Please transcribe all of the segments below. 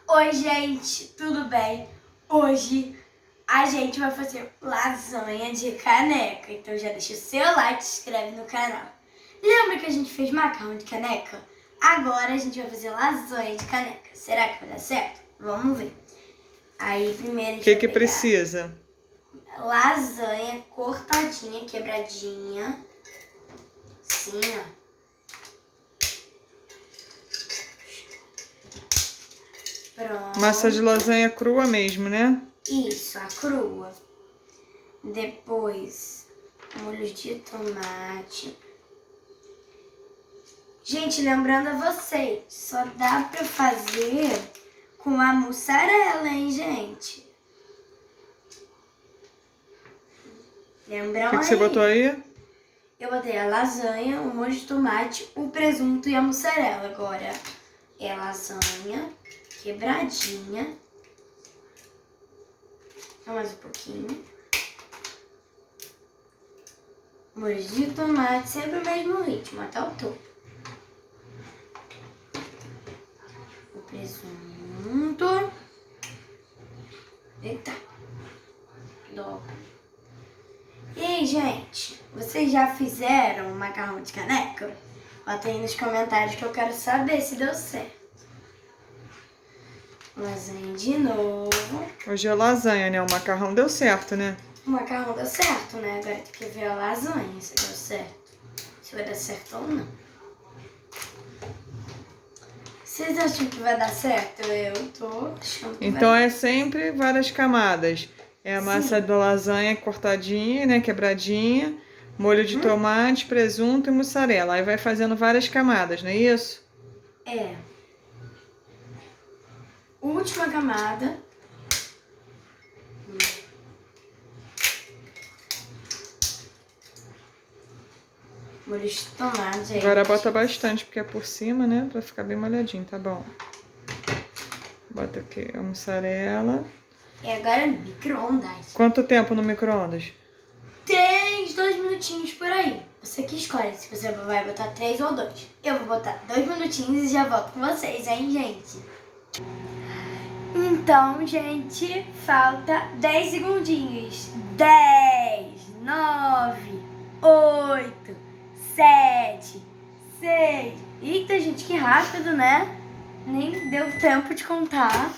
Oi, gente, tudo bem? Hoje a gente vai fazer lasanha de caneca. Então já deixa o seu like e se inscreve no canal. Lembra que a gente fez macarrão de caneca? Agora a gente vai fazer lasanha de caneca. Será que vai dar certo? Vamos ver. Aí primeiro a gente O que vai que pegar precisa? lasanha cortadinha, quebradinha. Assim, ó. Pronto. Massa de lasanha crua mesmo, né? Isso, a crua. Depois, molho de tomate. Gente, lembrando a vocês, só dá pra fazer com a mussarela, hein, gente? Lembram O que aí? você botou aí? Eu botei a lasanha, o molho de tomate, o presunto e a mussarela. Agora é lasanha, quebradinha. Só mais um pouquinho. Molho de tomate, sempre o mesmo ritmo, até o topo. O presunto. Eita. Dobro. E aí, gente, vocês já fizeram macarrão de caneca? Bota aí nos comentários que eu quero saber se deu certo. Lasanha de novo. Hoje é lasanha, né? O macarrão deu certo, né? O macarrão deu certo, né? Agora tem que ver a lasanha se deu certo. Se vai dar certo ou não. Vocês acham que vai dar certo? Eu tô achando que Então vai. é sempre várias camadas. É a massa da lasanha cortadinha, né? Quebradinha. Molho de tomate, presunto e mussarela. Aí vai fazendo várias camadas, não é isso? É. Última camada. Molho de tomate, gente. Agora bota bastante, porque é por cima, né? Pra ficar bem molhadinho, tá bom? Bota aqui a mussarela. E agora micro-ondas. Quanto tempo no micro-ondas? 2 minutinhos por aí. Você que escolhe se você vai botar 3 ou 2. Eu vou botar 2 minutinhos e já volto com vocês, hein, gente? Então, gente, falta 10 segundinhos. 10, 9, 8, 7, 6. Eita, gente, que rápido, né? Nem deu tempo de contar.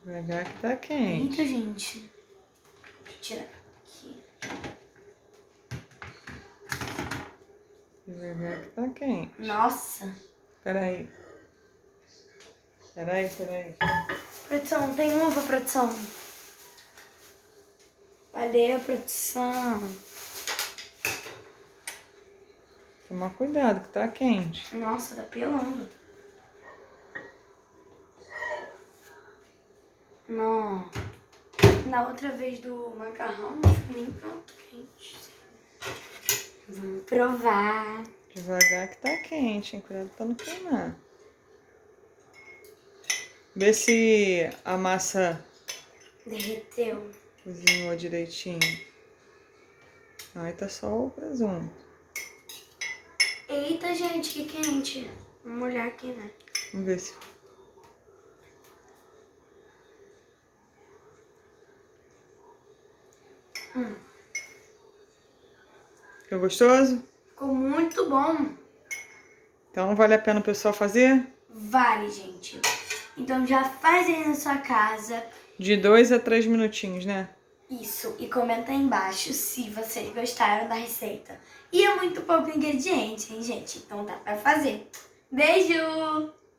Devagar que tá quente. Eita, gente. Deixa eu tirar aqui. Devagar que tá quente. Nossa. Peraí. Peraí. Produção, tem uva, produção? Valeu, produção. Toma cuidado que tá quente. Nossa, tá pelando. Não. Na outra vez do macarrão, não foi nem pronto quente. Vamos provar. Devagar que tá quente, hein? Cuidado pra não queimar. Vê se a massa Derreteu. cozinhou direitinho. Aí tá só o presunto. Eita, gente, que quente. Vamos olhar aqui, né? Vamos ver se... Ficou gostoso? Ficou muito bom. Então vale a pena o pessoal fazer? Vale, gente. Então já faz aí na sua casa. De 2 a 3 minutinhos, né? Isso, e comenta aí embaixo se vocês gostaram da receita. E é muito pouco ingrediente, hein, gente? Então dá pra fazer. Beijo!